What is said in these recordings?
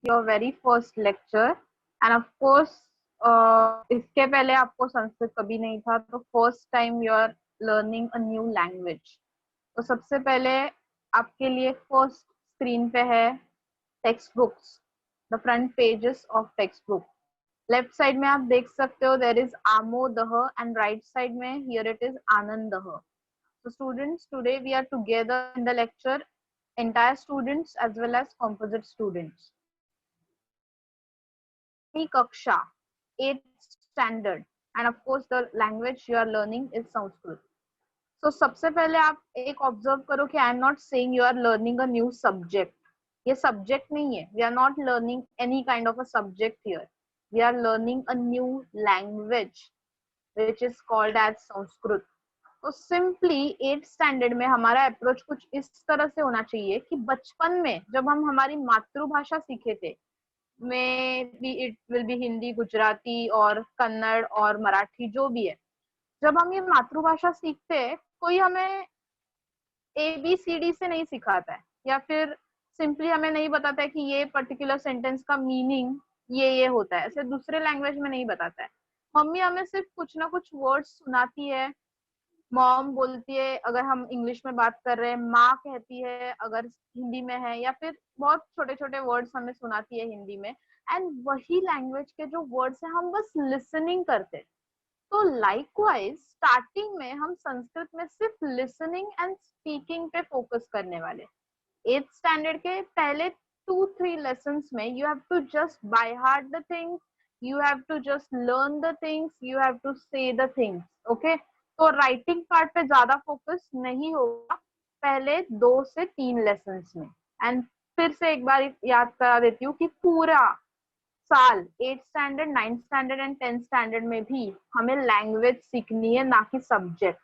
Your very first lecture and of course इसके पहले आपको संस्कृत कभी नहीं था, तो first time you are learning a new language. तो सबसे पहले आपके लिए फर्स्ट स्क्रीन पे है textbooks, the front pages of textbook. Left side में आप देख सकते हो देयर इज आमोदह एंड राइट साइड में हियर इट इज आनंदह। So students, today we are together in the lecture, entire students as well as composite students. Kaksha, 8th standard, and of course the language you are learning is Sanskrit. So सबसे पहले आप एक observe करो कि I am not saying you are learning a new subject. ये subject नहीं है, we are not learning any kind of a subject here, we are learning a new language which is called as Sanskrit. तो simply 8th standard में हमारा approach कुछ इस तरह से होना चाहिए कि बचपन में जब हम हमारी मातृभाषा सीखे थे, may be it will B Hindi, Gujarati और कन्नड़ और मराठी, जो भी है, जब हम ये मातृभाषा सीखते हैं कोई हमें ABCD से नहीं सिखाता है, या फिर सिंपली हमें नहीं बताता है कि ये पर्टिकुलर सेंटेंस का मीनिंग ये होता है, ऐसे दूसरे लैंग्वेज में नहीं बताता है। मम्मी हमें सिर्फ कुछ ना कुछ वर्ड्स सुनाती है, मॉम बोलती है अगर हम इंग्लिश में बात कर रहे हैं, माँ कहती है अगर हिंदी में है, या फिर बहुत छोटे छोटे वर्ड्स हमें सुनाती है हिंदी में, एंड वही लैंग्वेज के जो वर्ड्स है हम बस लिसनिंग करते। तो लाइकवाइज स्टार्टिंग में हम संस्कृत में सिर्फ लिसनिंग एंड स्पीकिंग पे फोकस करने वाले। 8th स्टैंडर्ड के पहले 2-3 लेसन्स में you have to just by heart the things, you have to just learn the things, you have to say the things, okay. तो राइटिंग पार्ट पे ज्यादा focus नहीं होगा पहले 2 से 3 लेसन्स में। एंड फिर से एक बार याद करा देती हूँ कि पूरा साल 8th standard, 9th standard and 10th standard में भी हमें लैंग्वेज सीखनी है, ना कि सब्जेक्ट।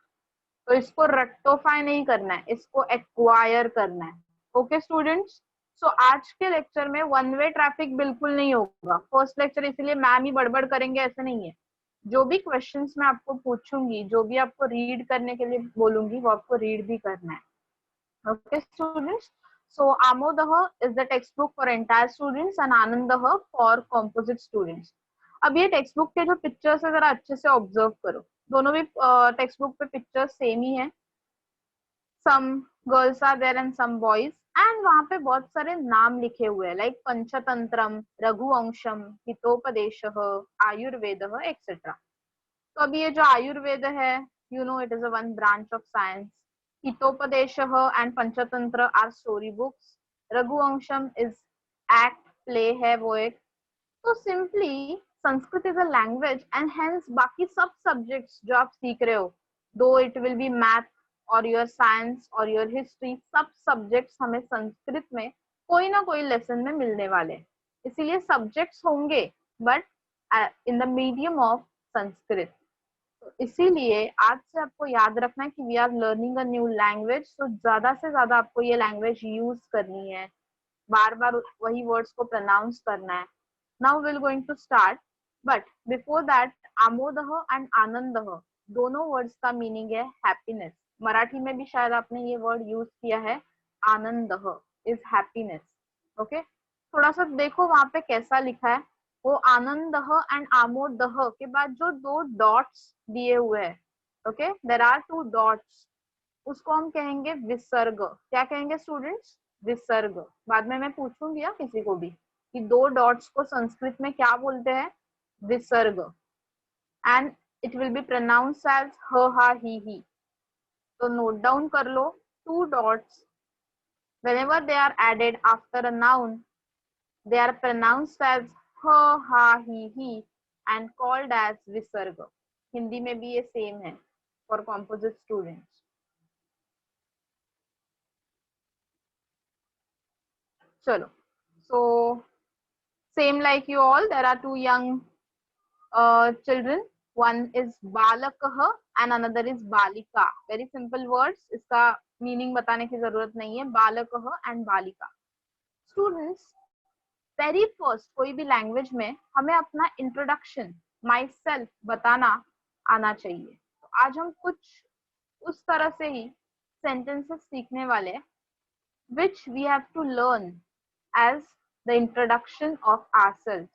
तो इसको रट्टोफाई नहीं करना है, इसको एक्वायर करना है, ओके स्टूडेंट्स। सो आज के लेक्चर में वन वे ट्रैफिक बिल्कुल नहीं होगा। फर्स्ट लेक्चर इसलिए मैम ही बड़बड़ करेंगे ऐसे नहीं है। जो भी क्वेश्चंस मैं आपको पूछूंगी, जो भी आपको रीड करने के लिए बोलूंगी, वो आपको रीड भी करना है, okay students. So Amodah is the textbook for entire students and Anandah for composite students. अब ये टेक्स्ट बुक के जो पिक्चर्स है जरा अच्छे से ऑब्जर्व करो, दोनों भी टेक्स्ट बुक पे पिक्चर्स सेम ही है। Some girls are there and some boys, and वहां पे बहुत सारे नाम लिखे हुए हैं लाइक पंचतंत्रम, रघुवंशम, हितोपदेशः, आयुर्वेदः एक्सेट्रा। तो अभी ये जो आयुर्वेद है, you know it is a one branch of science. Hitopadesha and Panchatantra are story books, Raghuvamsham is act play है वो एक। तो simply Sanskrit is a language and hence बाकी सब सब्जेक्ट्स जो आप सीख रहे हो, दो इट विल बी मैथ और योर साइंस और योर हिस्ट्री, सब सब्जेक्ट्स हमें संस्कृत में कोई ना कोई लेसन में मिलने वाले। इसीलिए सब्जेक्ट्स होंगे but in the medium of Sanskrit. तो इसीलिए आज से आपको याद रखना है कि we are learning a new language, तो ज्यादा से ज्यादा आपको ये लैंग्वेज यूज करनी है, बार बार वही वर्ड्स को प्रोनाउंस करना है। Now will going to start, but before that आमोदह एंड आनंदह दोनों वर्ड्स का मीनिंग है हैप्पीनेस। मराठी में भी शायद आपने ये वर्ड यूज किया है, आनंदह इज हैप्पीनेस, ओके। थोड़ा सा देखो वहां पे कैसा लिखा है, वो आनंदह एंड आमोदह के बाद जो 2 डॉट्स दिए हुए हैं, ओके, देयर आर 2 डॉट्स, उसको हम कहेंगे विसर्ग। क्या कहेंगे स्टूडेंट्स? विसर्ग। बाद में मैं पूछूंगी या किसी को भी कि 2 डॉट्स को संस्कृत में क्या बोलते हैं, विसर्ग, and it will be pronounced as ह हा ही। तो नोट डाउन कर लो, 2 dots whenever they are added after a noun, they are pronounced as ha ha he and called as visarga. Hindi में भी ये सेम है for composite students. चलो, so same like you all, there are 2 young children, one is balakah and another is balika. Very simple words, इसका meaning बताने की जरूरत नहीं है, balakah and balika. Students, very first कोई भी लैंग्वेज में हमें अपना इंट्रोडक्शन, माई सेल्फ बताना आना चाहिए। तो आज हम कुछ उस तरह से ही सेंटेंसेस सीखने वाले which we have to learn as the introduction of ourselves.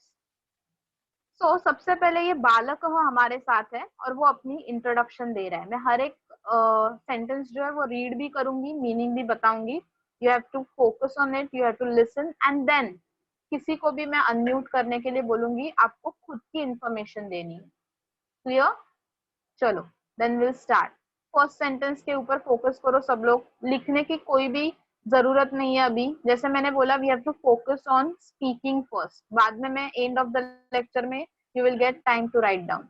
So सबसे पहले ये बालक हमारे साथ है और वो अपनी इंट्रोडक्शन दे रहा है. मैं हर एक सेंटेंस जो है वो रीड भी करूंगी, मीनिंग भी बताऊंगी. You have to focus on it, you have to listen and then किसी को भी मैं अनम्यूट करने के लिए बोलूंगी, आपको खुद की इंफॉर्मेशन देनी है. क्लियर? चलो then will start. First sentence के ऊपर फोकस करो सब लोग. लिखने की कोई भी जरूरत नहीं है अभी. जैसे मैंने बोला, we have to focus on speaking first. बाद में मैं एंड ऑफ द लेक्चर में you will get time to write down.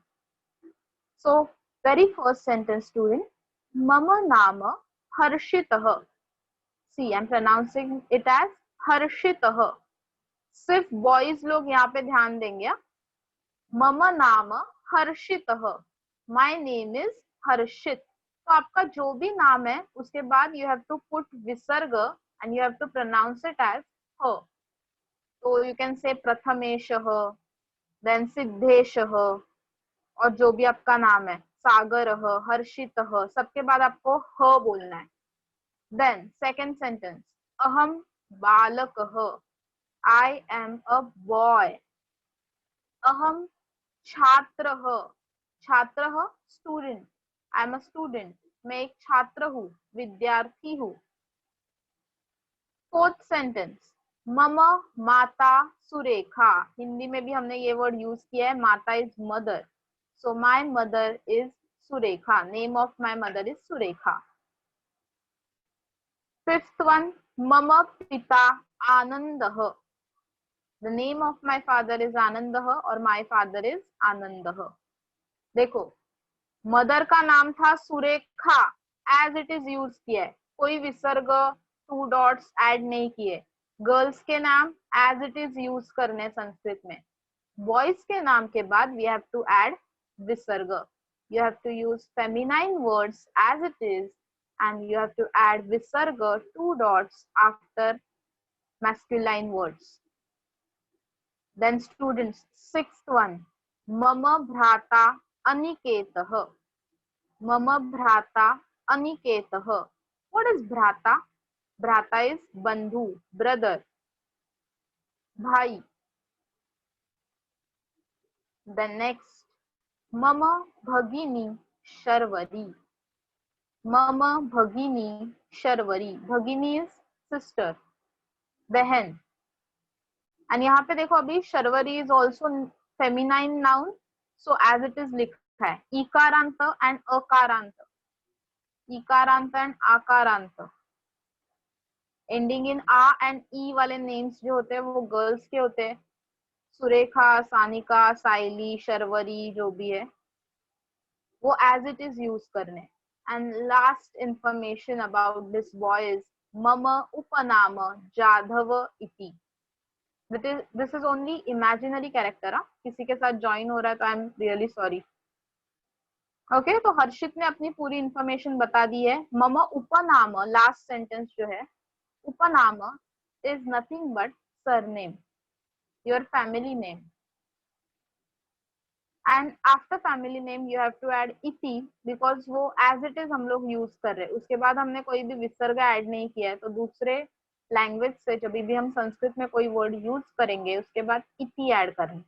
So very first sentence student, मम नाम Harshitah. See I am pronouncing it as Harshitah. सिर्फ बॉयज लोग यहाँ पे ध्यान देंगे. मम नाम Harshitah, my name is Harshit. तो आपका जो भी नाम है उसके बाद you have to put visarga and you have to pronounce it as ह. तो यू कैन से प्रथमेशः, देन सिद्धेशः, और जो भी आपका नाम है, सागरः, हर्षितः, सबके बाद आपको ह बोलना है. देन सेकंड सेंटेंस, अहम बालकः, आई एम अ बॉय. अहम छात्रः, छात्रः student, I am a student, मैं एक छात्र हूँ, विद्यार्थी हूँ. फोर्थ सेंटेंस, मम माता सुरेखा. हिंदी में भी हमने ये वर्ड यूज किया है, mata is mother. So my mother is Surekha, name of my mother is Surekha. Fifth one, मम पिता Anandah. The name of my father is Anandah और माय फादर इज आनंदः. देखो, मदर का नाम था Surekha, as it is use किया है, कोई विसर्ग, टू डॉट्स ऐड नहीं किए. गर्ल्स के नाम एज इट इज यूज करने संस्कृत में. बॉयज के नाम के बाद we have to add visarga. You have to use feminine words as it is and you have to add visarga, two dots after masculine words. Then students, sixth one, मम भ्राता अनिकेतः. मम भ्राता अनिकेतः. What is भ्राता? भ्राता is बंधु, brother, भाई. Then next, मम भगिनी शर्वरी. मम भगिनी शर्वरी. भगिनी is sister, बहन. एंड यहाँ पे देखो, अभी Sharvari is also feminine noun, so as it is लिखा है ikarant and akarant. Ikarant and aakarant. Ending in आ एंड ई वाले नेम्स जो होते हैं वो गर्ल्स के होते हैं. सुरेखा, सानिका, साइली, शर्वरी, जो भी है वो एज इट इज यूज करने. And last information about this boy is मम उपनाम जाधव इति. This is only imaginary character. किसी के साथ ज्वाइन हो रहा है तो I am really sorry. Okay, तो हर्षित ने अपनी पूरी इंफॉर्मेशन बता दी है. मम उपनाम, लास्ट सेंटेंस जो है, उपनाम is nothing but surname, your family name. And after family name you have to add इति, बिकॉज वो एज इट इज हम लोग यूज कर रहे हैं. उसके बाद हमने कोई भी विसर्ग ऐड नहीं किया है. तो दूसरे लैंग्वेज से जब भी हम संस्कृत में कोई वर्ड यूज करेंगे उसके बाद इति ऐड करें.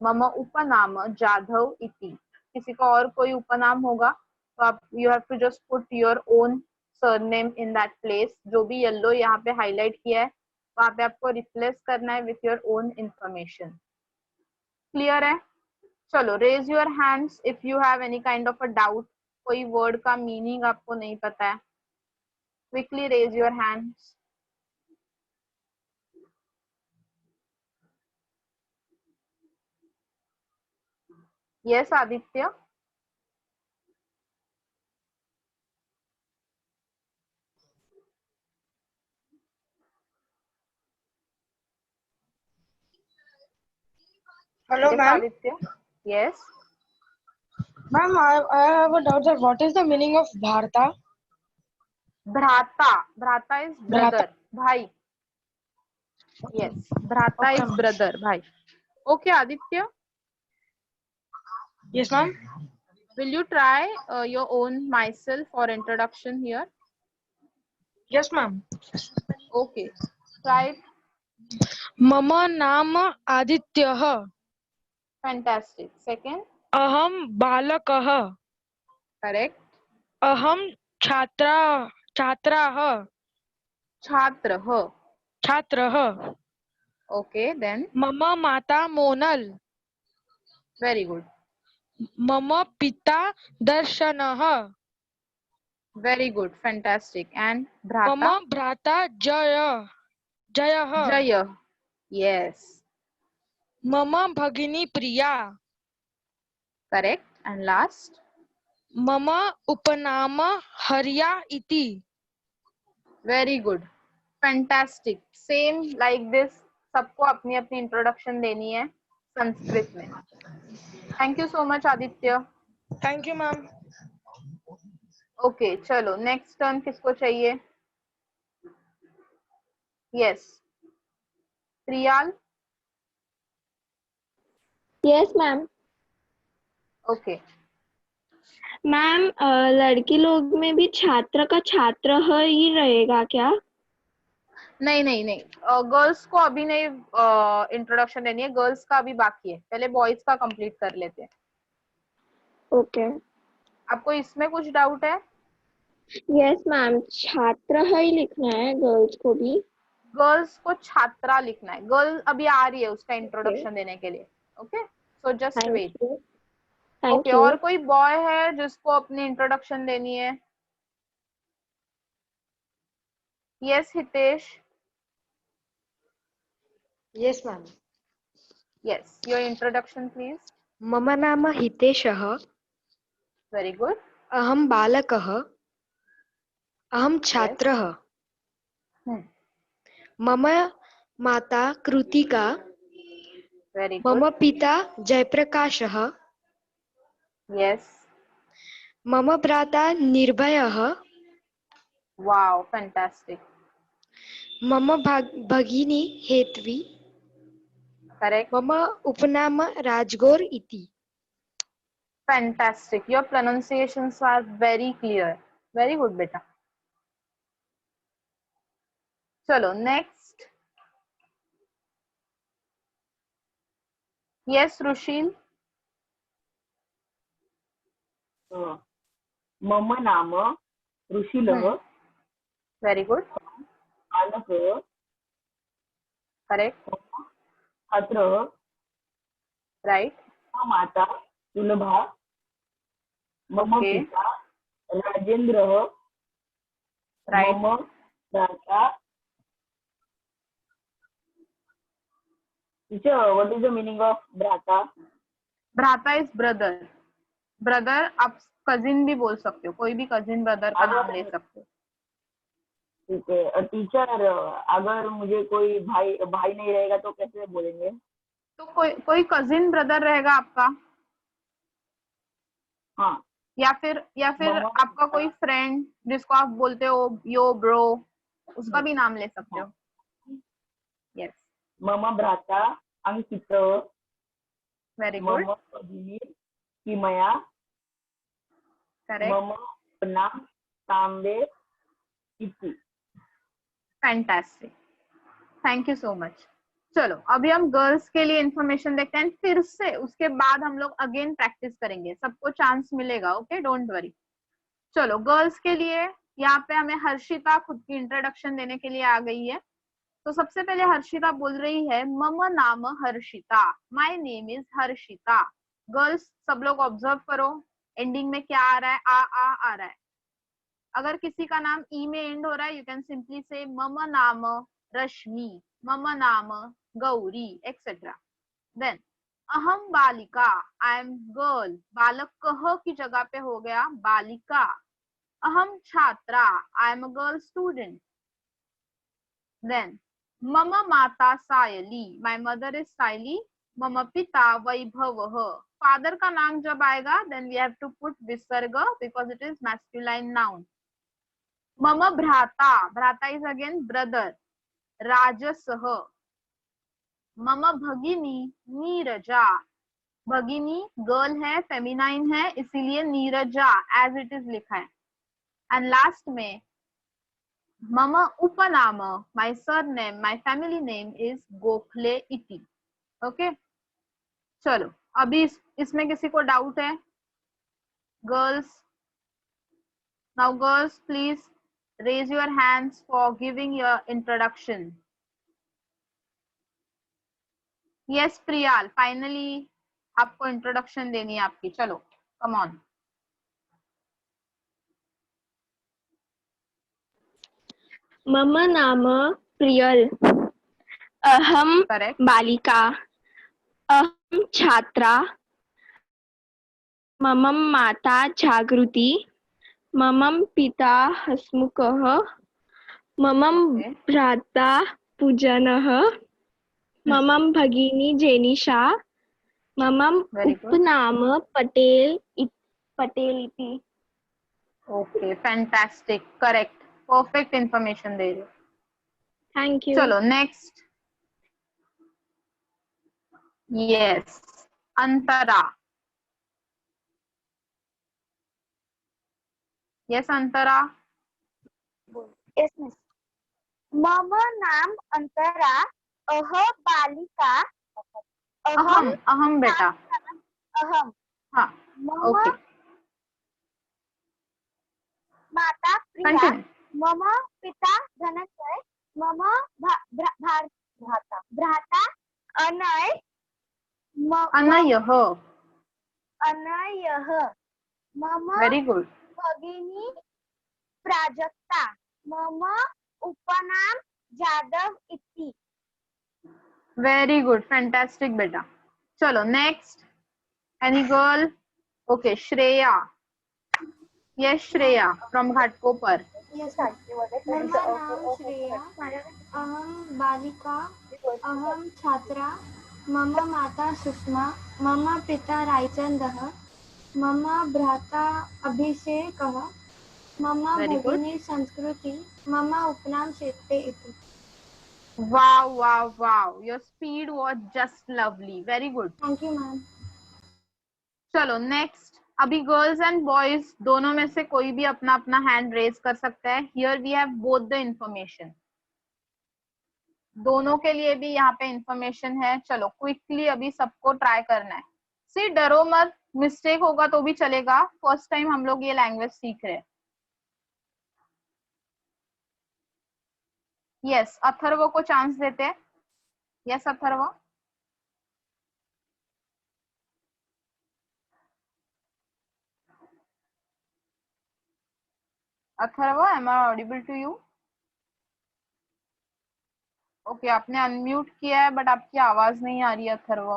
मम उपनाम जाधव इति. किसी का और कोई उपनाम होगा तो आप you have to just put your own surname in that place. जो भी येलो यहाँ पे हाईलाइट किया है वहां पे आपको रिप्लेस करना है with your own information. Clear है? चलो, raise your hands if you have any kind of a doubt. कोई वर्ड का मीनिंग आपको नहीं पता है, quickly raise your hands. Yes, Aditya. Hello, Yes, ma'am. Aditya. Yes. Ma'am, I have a doubt that what is the meaning of Bharata? Bhrata. Bhrata is brother. Bhrata. Bhai. Yes. Bhrata Okay, is ma'am. brother. Bhai. Okay, Aditya. Yes, ma'am. Will you try your own myself or introduction here? Yes, ma'am. Okay. Try it. मम नाम आदित्यः। Fantastic. Second. अहं बालकः। Correct. अहं छात्रा छात्राः छात्र ह. छात्रः। Okay. Then. मम माता मोनल। Very good. मम पिता दर्शनः। Very good. Fantastic. And मम भ्राता. भ्राता जयः। जय. Yes. मम भगिनी प्रिया। Correct. And last. मम उपनाम हरिया इति। Very good. Fantastic. Same like this. सबको अपनी अपनी इंट्रोडक्शन देनी है संस्कृत में. Thank you so much Aditya. Thank you ma'am. Okay चलो नेक्स्ट टर्न किसको चाहिए? Yes Priyal. Yes ma'am. Okay ma'am लड़की लोग में भी छात्र का छात्र ही रहेगा क्या? नहीं नहीं नहीं, गर्ल्स को अभी नहीं इंट्रोडक्शन देनी है, गर्ल्स का अभी बाकी है, पहले बॉयज का कंप्लीट कर लेते हैं. ओके आपको इसमें कुछ डाउट है? यस मैम, छात्र ही लिखना है गर्ल्स को भी? गर्ल्स को छात्रा लिखना है, गर्ल अभी आ रही है उसका इंट्रोडक्शन देने के लिए. Okay so just wait. Thank okay you. और कोई बॉय है जिसको अपनी इंट्रोडक्शन देनी है? Yes Hitesh. Yes ma'am. Yes your introduction please. मम नाम हितेशः। Very good. अहं बालकः। अहं छात्रः। मम माता कृतिका। वेरी मम गुड. पिता जयप्रकाशः। यस. मम भ्राता निर्भयः। Wow fantastic. मम भगिनी हेत्वी। करेक्ट. मम उपनाम राजगौर इति। Fantastic. Your pronunciations are very clear. Very good, beta. चलो next. Yes, Rushil. मम नाम ऋषिलः. Very good. बालकः. Correct. छात्रः. Right. मम माता सुलभा. मम Okay. पिता राजेन्द्रः. Right. मम भ्राता. Teacher, what is the meaning of भ्राता? भ्राता is brother. Brother आप cousin भी बोल सकते हो, कोई भी cousin brother का नाम ले सकते हो. ठीक है टीचर, अगर मुझे कोई भाई नहीं रहेगा तो कैसे बोलेंगे? तो कोई cousin brother रहेगा आपका. हाँ. या फिर आपका कोई फ्रेंड जिसको आप बोलते हो यो ब्रो, उसका भी नाम ले सकते हो. यस. मम भ्राता अंकितः. Very good. मम भगिनी किमया. करेक्ट. मम अपना तांबे इति. Fantastic. Thank you so much. चलो अभी हम गर्ल्स के लिए इंफॉर्मेशन देखते हैं, फिर से उसके बाद हम लोग अगेन प्रैक्टिस करेंगे, सबको चांस मिलेगा. Okay don't worry. चलो गर्ल्स के लिए यहाँ पे हमें हर्षिता खुद की इंट्रोडक्शन देने के लिए आ गई है. तो सबसे पहले हर्षिता बोल रही है मम नाम Harshita, my name is Harshita. Girls सब लोग ऑब्जर्व करो, एंडिंग में क्या आ रहा है? आ रहा है. अगर किसी का नाम ई में एंड हो रहा है, यू कैन सिंपली से मम नाम रश्मि, मम नाम गौरी एक्सेट्रा. देन अहम बालिका, आई एम गर्ल, बालक कह की जगह पे हो गया बालिका. अहम छात्रा, I am a girl student. Then मम माता Sayali, my mother is Sayali. मम पिता वैभव. फादर का नाम जब आएगा then we have to put visarga because it is masculine noun. मम भ्राता, भ्राता इज अगेन ब्रदर, राजसः. मम भगिनी नीरजा, भगिनी गर्ल है, फेमिनाइन है, इसीलिए नीरजा एज इट इज लिखा है. एंड लास्ट में Mama Upanama, my surname, my family name is Gokhale iti. Okay? चलो अभी इसमें किसी को डाउट है? Girls, now girls, please raise your hands for giving your introduction. Yes, Priyal, finally आपको introduction देनी है आपकी. चलो, come on. मम नाम प्रियल, अहम Correct. बालिका, अहम छात्रा, मम माता जागृति, मम पिता हसमुखः, मम Okay. भ्राता पूजनः, मम भगिनी जेनिशा, मम Very good. उपनाम पटेल इति. Okay, fantastic. Correct. Perfect information दे रहे हो. Thank you. चलो next. Yes, Antara. Yes, Antara. Yes, miss. मम नाम अंतरा, अह बालिका, अहम बेटा. अहम हाँ. मम Okay. माता प्रिया, Continue. मम पिता धनंजय, मम भ्राता अनय, अनयः, मम Very good. भगिनी प्राजक्ता, मम उपनाम जादव इति. Very good. Fantastic बेटा. चलो next. Any girl? Okay, Shreya. Yes, Shreya from Ghatkopar. मम नाम श्रेया, अहम बालिका, अहम छात्रा, मम माता सुषमा, मम पिता रायचंदः, मम भ्राता अभिषेकः, मम Very good. भगिनी संस्कृति, मम उपनाम शेट्टे इति. Wow, wow, wow. Your speed was just lovely. Very good. Thank you ma'am. चलो नेक्स्ट. अभी गर्ल्स एंड बॉयज दोनों में से कोई भी अपना अपना हैंड रेज कर सकता है. Here we have both the information. दोनों के लिए भी यहाँ पे इंफॉर्मेशन है. चलो क्विकली अभी सबको ट्राई करना है. सी डरो मत, मिस्टेक होगा तो भी चलेगा. फर्स्ट टाइम हम लोग ये लैंग्वेज सीख रहे हैं. यस, अथर्व को चांस देते हैं. Yes Atharva. Atharva, am I audible to you? Okay, आपने अनम्यूट किया है बट आपकी आवाज नहीं आ रही है अथर्व.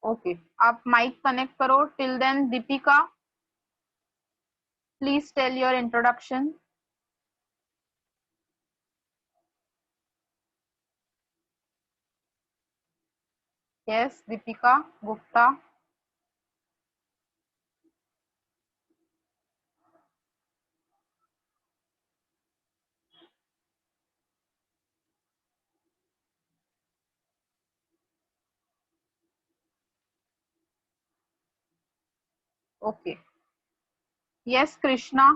ओके, आप माइक कनेक्ट करो. Till then Deepika, please tell your introduction. Yes, Deepika Gupta. Okay. Yes, Krishna.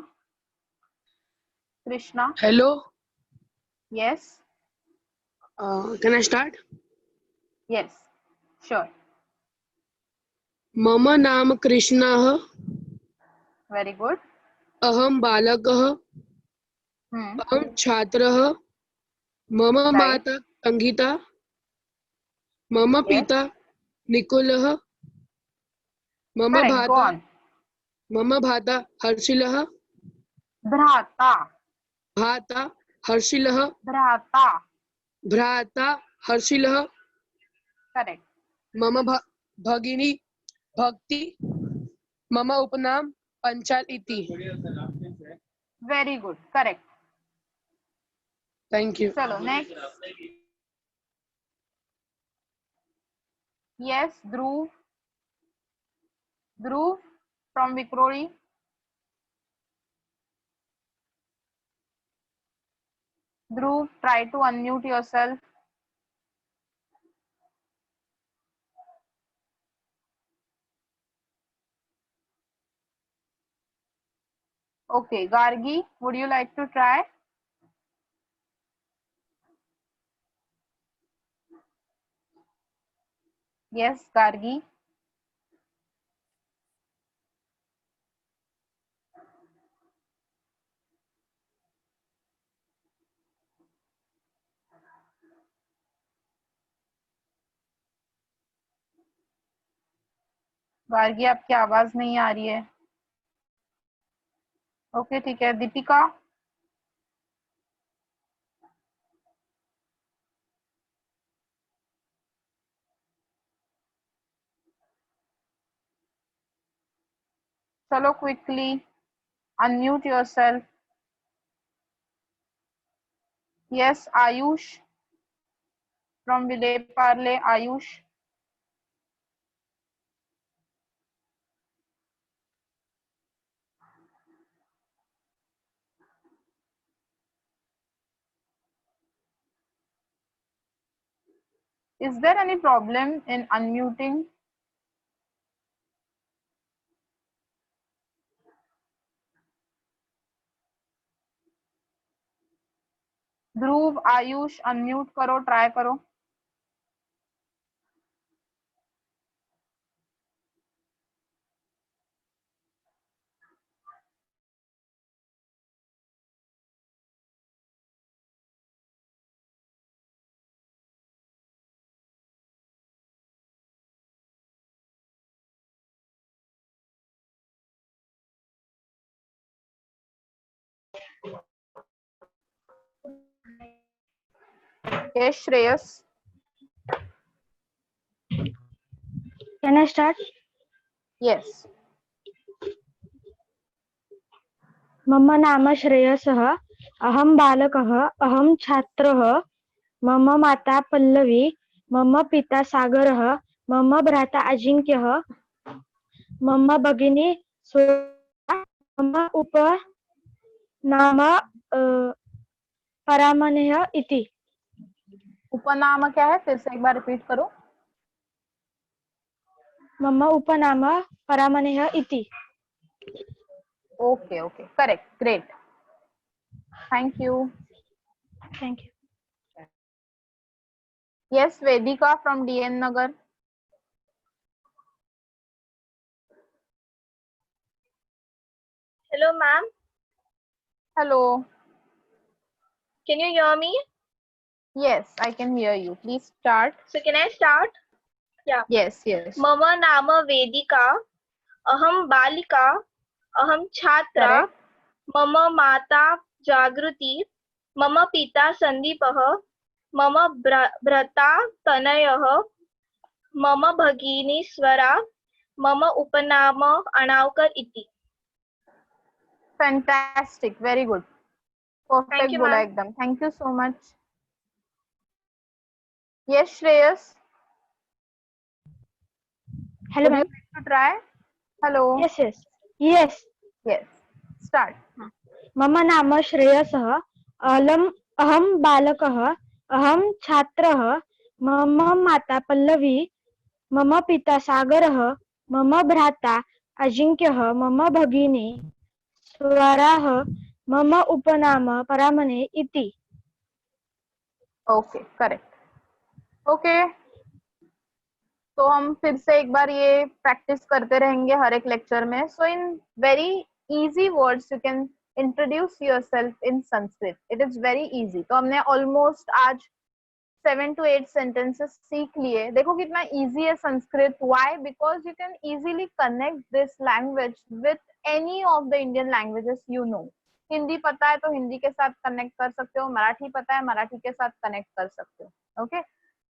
Krishna. Hello, yes. can I start? Yes, sure. मम नाम कृष्णः, वेरी गुड. अहम बालकः, अहम छात्रः, मम माता संगीता, मम पिता निकुलः, मम भ्राता हर्षिलः, भ्राता हर्षिलः, भ्राता हर्षिलः, करेक्ट. मम भगिनी भक्ति, मम उपनाम पंचाल इति. Very good, correct. Thank you. चलो next. Yes, Dhruv. Dhruv from Vikhroli. Dhruv, try to unmute yourself. Okay, Gargi, would you like to try? Yes, Gargi. Gargi, आपकी आवाज नहीं आ रही है। ओके, ठीक है। दीपिका। चलो, quickly unmute yourself. Yes, Ayush from Vile Parle. Ayush, is there any problem in unmuting? Dhruv, Ayush, unmute करो, ट्राई करो। Yes, Shreyas. Can I start? Yes. मम नाम श्रेयसः, अहं बालकः, अहं छात्रः, मम माता पल्लवी, मम पिता सागरः, मम भ्राता अजिङ्क्यः, मम भगिनी सुधा, मम उपनाम परामनेह इति। उपनाम क्या है? फिर से एक बार रिपीट करो। मम उपनाम परामनेह इति। Okay, okay, correct, great. Thank you. Thank you. Yes, Vedika from DN Nagar. Hello, ma'am. Hello. Can you hear me? Yes, I can hear you. Please start. So can I start? Yeah. Yes, yes. मम नाम वेदिका, अहं बालिका, अहं छात्रा, Correct. मम माता जागृति, मम पिता संदीपः, मम भ्राता तनयः, मम भगिनी स्वरा, मम उपनाम अनावकर इति। Fantastic. Very good. Perfect. Thank you, बोला ma'am. एकदम. Thank you so much. Yes, Shreyas. Hello, Would you ma'am. like to try? Hello. Yes, yes. Yes. Yes. Start. मम नाम श्रेयसः, अहं बालकः, अहं छात्रः, मम माता पल्लवी, मम पिता सागरः, मम भ्राता अजिङ्क्यः, मम भगिनी स्वराः, मम उपनाम परामने इति। Okay, correct. Okay. तो हम फिर से एक बार ये प्रैक्टिस करते रहेंगे हर एक लेक्चर में. So in very easy words you can introduce yourself in Sanskrit. It is very easy. तो हमने ऑलमोस्ट आज 7 to 8 सेंटेंसेस सीख लिए. देखो कितना इजी है Sanskrit. Why? Because you can easily connect this language with any of the Indian languages you know. Hindi पता है तो हिंदी के साथ कनेक्ट कर सकते हो. मराठी पता है, मराठी के साथ कनेक्ट कर सकते हो. ओके,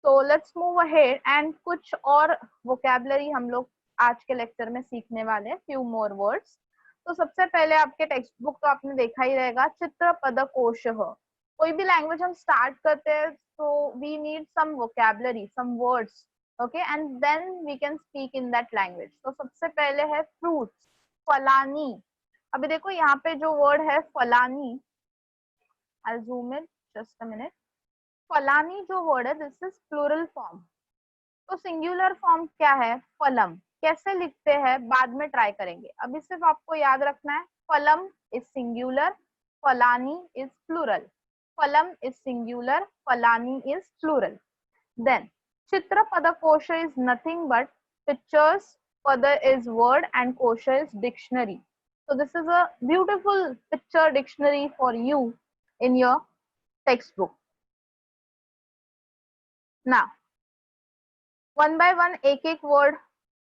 तो लेट्स मूव अहेड एंड कुछ और वोकैबुलरी हम लोग आज के लेक्चर में सीखने वाले हैं. Few more words. तो सबसे पहले आपके टेक्स्ट बुक तो आपने देखा ही रहेगा, चित्रपदकोशः. कोई भी लैंग्वेज हम स्टार्ट करते हैं तो we need some vocabulary, some words, okay, and then we can speak in that language. तो सबसे पहले है फ्रूट्स, फलानी. अभी देखो यहाँ पे जो वर्ड है फलानी, आई zoom in just a minute. फलानी जो वर्ड है दिस इज प्लूरल फॉर्म. तो सिंगुलर फॉर्म क्या है? फलम. कैसे लिखते हैं बाद में ट्राई करेंगे. अभी सिर्फ आपको याद रखना है Phalam is singular, phalani is plural. Phalam is singular, phalani is plural. Then Chitra Pada Kosha is nothing but pictures, Pada is word and Kosha is dictionary. So this is a beautiful picture dictionary for you in your textbook. Now one by one एक एक word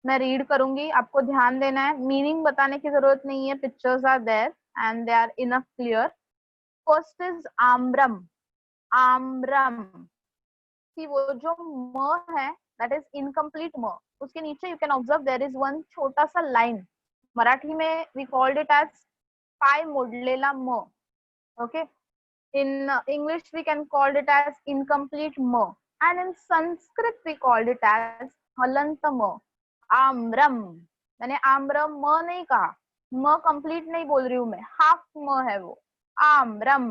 मैं read करूंगी, आपको ध्यान देना है, meaning बताने की जरूरत नहीं है, pictures are there and they are enough clear. First is आम्रम. आम्रम कि वो जो म है दैट इज इनकम्प्लीट म, उसके नीचे you can observe there is one छोटा सा लाइन. मराठी में वी कॉल्ड इट एज पाय मोडलेला म. Okay, in English we can call it as incomplete ma, and in Sanskrit we called it as halant ma. आम्रम, मैंने आम्रम म नहीं कहा, म कंप्लीट नहीं बोल रही हूं मैं, हाफ म है वो. आम्रम.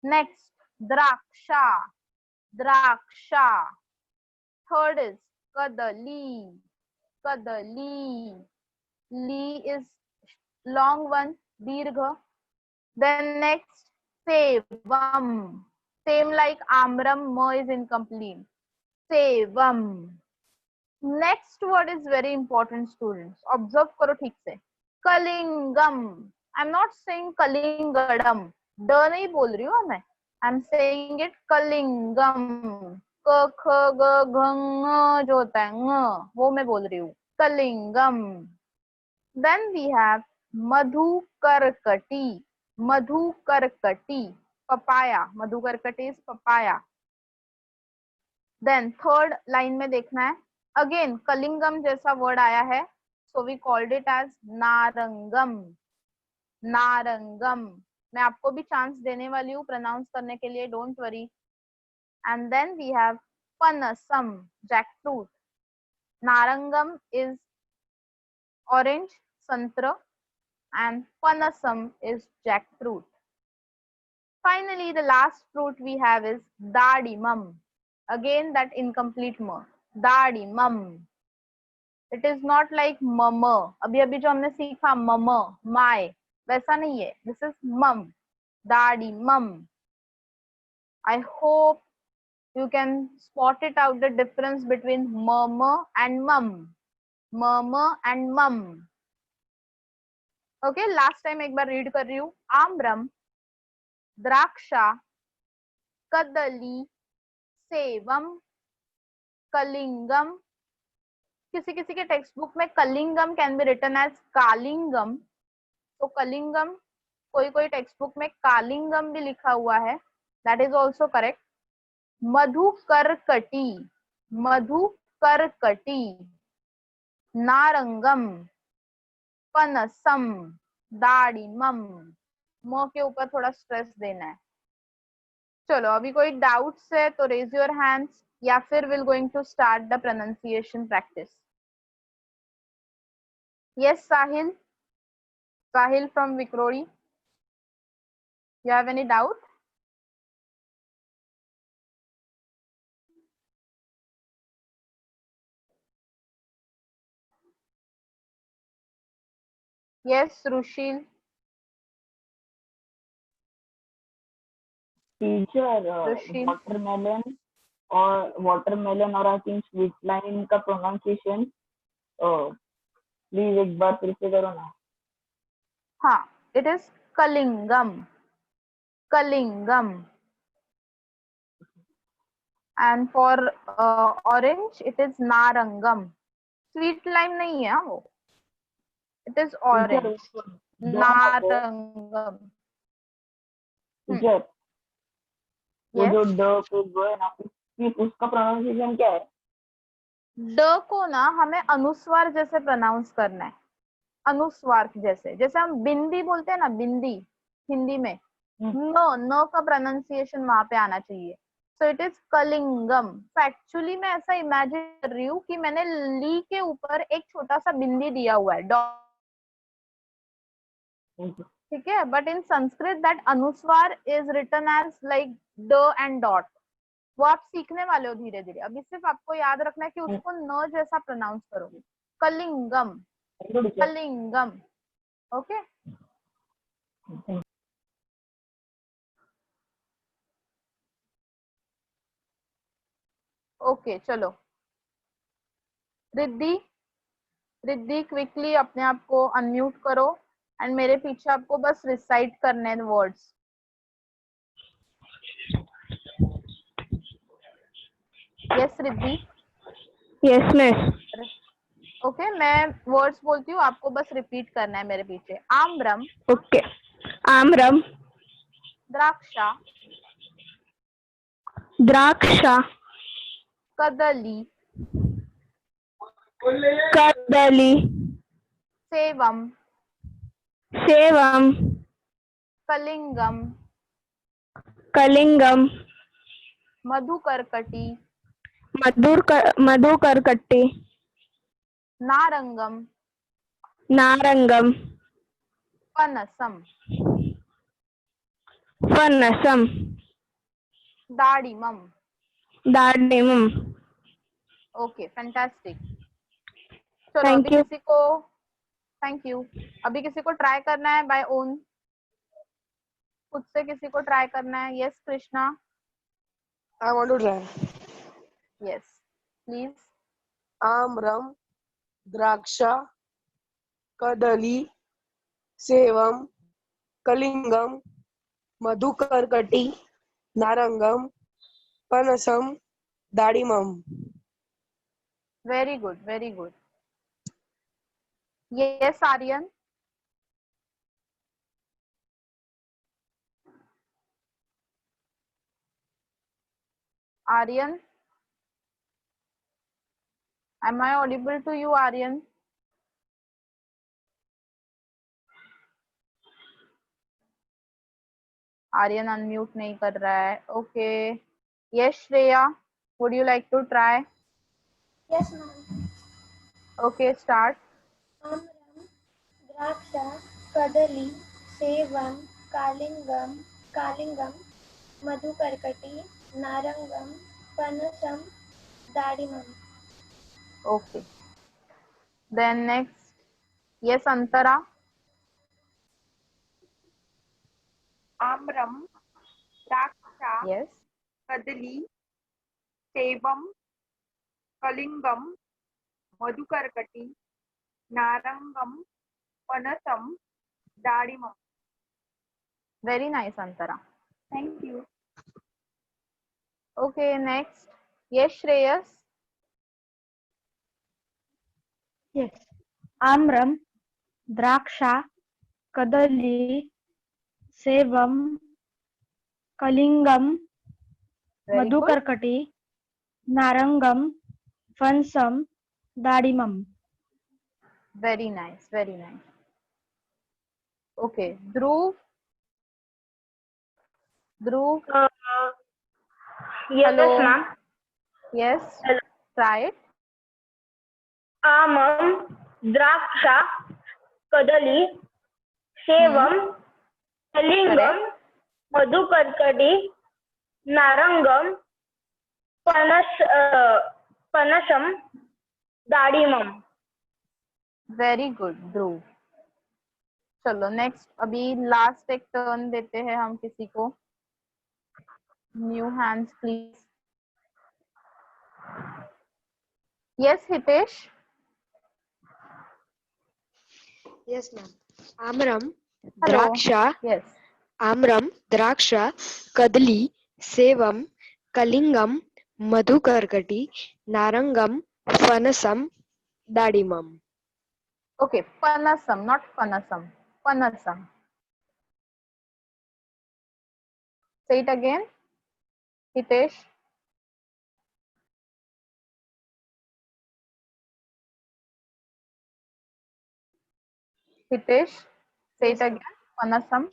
नेक्स्ट द्राक्षा. द्राक्षा. थर्ड इज कदली. कदली. ली इज लॉन्ग वन, दीर्घ. Then next Sevam. Same like Amram, ma is incomplete. Sevam. Next word is very important, students. Observe करो ठीक से. Kalingam. I'm not saying Kalingadam. ड नहीं बोल रही हूँ मैं. I'm saying it Kalingam. क ख ग घ ङ जो होता है ङ, वो मैं बोल रही हूँ. Kalingam. Then we have Madhukarkati. मधुकरकटी. पपाया. मधुकरकटी is papaya. Then third line में देखना है, अगेन कलिंगम जैसा वर्ड आया है, so we called it as नारंगम. नारंगम. मैं आपको भी चांस देने वाली हूँ प्रोनाउंस करने के लिए, don't worry. And then we have पनसम. जैकफ्रूट. नारंगम इज ऑरेंज, संतरा, and panasam is jackfruit. Finally, the last fruit we have is dadimum. Again that incomplete ma. Dadimum. It is not like mama. अभी अभी जो हमने सीखा mama, my, वैसा नहीं है. This is mum. Dadimum. I hope you can spot it out the difference between mama and mum. Mama and mum. Okay, last time एक बार read कर रही हूँ. आम्रम, द्राक्षा, कदली, सेवम, कलिंगम. किसी किसी के टेक्स्ट बुक में कलिंगम कैन बी रिटन एज कालिंगम, तो कलिंगम. कोई कोई टेक्स्ट बुक में कालिंगम भी लिखा हुआ है, दैट इज ऑल्सो करेक्ट. मधुकरकटी. मधुकरकटी. नारंगम, पनसम, दाड़ीमम. म के ऊपर थोड़ा स्ट्रेस देना है. चलो, अभी कोई डाउट्स है तो रेज योर हैंड्स, या फिर will going to start the pronunciation practice. Yes Sahil. Sahil from Vikhroli, you have any doubt? Yes Rushil. Teacher, Rushil. Watermelon और आई थिंक स्वीट लाइन का प्रोनाउंसिएशन प्लीज एक बार फिर से करो ना. हाँ, इट इज कलिंगम. कलिंगम. And for orange it is नारंगम. स्वीट लाइम नहीं है वो, इट इज ऑरेंज. नारंगम. टीचर, वो जो ड को ग है ना, उसका प्रोनाउंसिएशन क्या है? ड को ना हमें अनुस्वार जैसे प्रोनाउंस करना है. अनुस्वार जैसे, जैसे हम बिंदी बोलते हैं ना, बिंदी हिंदी में, न का प्रोनाउंसिएशन वहां पे आना चाहिए. सो इट इज कलिंगम. एक्चुअली मैं ऐसा इमेजिन कर रही हूँ कि मैंने ली के ऊपर एक छोटा सा बिंदी दिया हुआ है, ठीक है. बट इन संस्कृत दैट अनुस्वार इज रिटन एज लाइक ड एंड डॉट. वो आप सीखने वाले हो धीरे धीरे. अभी सिर्फ आपको याद रखना है कि उसको न जैसा प्रोनाउंस करोगे. कलिंगम. कलिंगम. ओके. ओके चलो रिद्धि, रिद्धि क्विकली अपने आप को अनम्यूट करो एंड मेरे पीछे आपको बस रिसाइट करने हैं words. Yes Riddhi. Yes miss. Okay मैं वर्ड्स बोलती हूँ, आपको बस रिपीट करना है मेरे पीछे। आम्रम, ओके। आम्रम, द्राक्षा, द्राक्षा, कदली, कदली, सेवम, सेवम, कलिंगम, कलिंगम, मधुकर्कटी, मधुकर्कटी, नारंगम, नारंगम, पनसम, फनसम, दाड़िमम। दाडिमम। Okay fantastic. चलो Thank अभी you. किसी को, थैंक यू, अभी किसी को ट्राई करना है बाय ओन, खुद से किसी को ट्राई करना है। Yes Krishna. I want to try. Yes please. आम्रम, द्राक्षा, कदली, सेवम, कलिंगम, मधुकर्कटी, नारंगम, पनसम, दाडिमम। Very good very good. Yes Aryan. Aryan, am I audible to you Aryan? Aryan unmute नहीं कर रहा है। Okay yes Shreya, would you like to try? Yes, ma'am. Okay start. Amram, Draksha, Kadali, Sevam, Kalingam, Madhukarkati, Narangam, Panasam, Dadimam. Okay then next. Yes Antara. आम्रम, द्राक्षा, yes कदली, सेवम, कलिंगम, मधुकर्कटी, नारंगम, पनसम, दाडिमम। Very nice Antara. Thank you. Okay next. Yes Shreyas. Yes. Amram, Draksha, Kadali, Sevam, Kalingam, very good Madhukarkati, Narangam, Fansam, Dadimam. Very nice very nice. Okay Dhruv, Dhruv Yes, hello. ma'am. Yes try it. आमम, द्राक्षा, कदली, सेवम, कलिंगम, मधुकर्कटी, नारंगम, पनसम, दाडिमम। वेरी गुड ध्रुव। चलो नेक्स्ट, अभी लास्ट एक टर्न देते हैं हम किसी को। New hands please. Yes Hitesh. Yes, ma'am. Amram, hello. Draksha, yes Amram, Draksha, Kadali, Sevam, Kalingam, Madhukarkati, Narangam, Fanasam, Dadimam. Okay पनसम नॉट पनसम, पनसम। Say it again Hitesh. Hitesh say it again पनसम।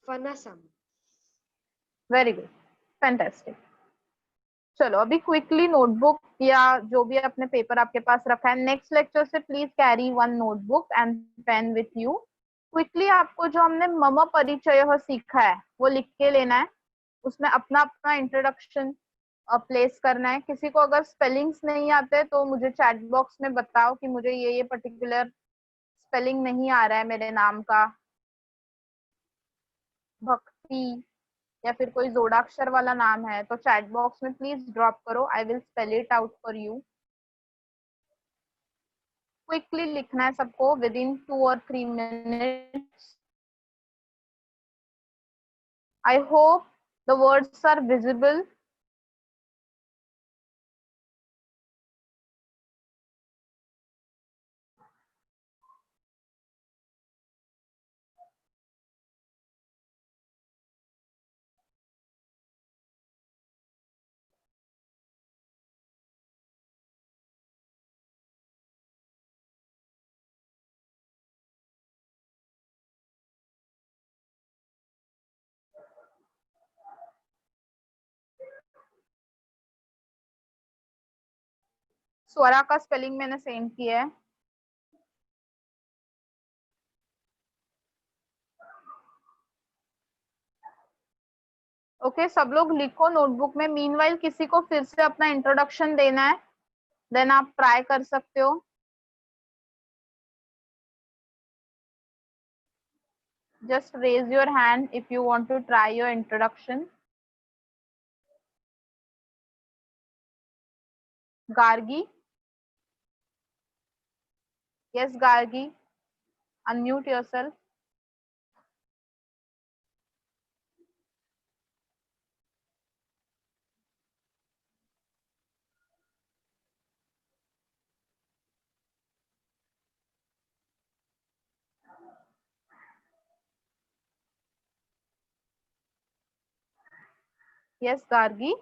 Fanasam. Very good fantastic. चलो अभी quickly notebook या जो भी अपने पेपर आपके पास रखा है, नेक्स्ट लेक्चर से please carry one notebook and pen with you. Quickly आपको जो हमने मम परिचय सीखा है वो लिख के लेना है, उसमें अपना अपना इंट्रोडक्शन प्लेस करना है। किसी को अगर स्पेलिंग्स नहीं आते तो मुझे चैट बॉक्स में बताओ कि मुझे ये पर्टिकुलर स्पेलिंग नहीं आ रहा है मेरे नाम का, भक्ति या फिर कोई जोड़ाक्षर वाला नाम है तो चैट बॉक्स में प्लीज ड्रॉप करो, I will spell it out for you. Quickly लिखना है सबको with in 2 or 3 minutes। I hope the words are visible. स्वरा का स्पेलिंग मैंने सेंड किया है। ओके सब लोग लिखो नोटबुक में। मीनवाइल किसी को फिर से अपना इंट्रोडक्शन देना है, देन आप ट्राई कर सकते हो। Just raise your hand if you want to try your introduction. Gargi, yes Gargi, unmute yourself। Yes, Gargi.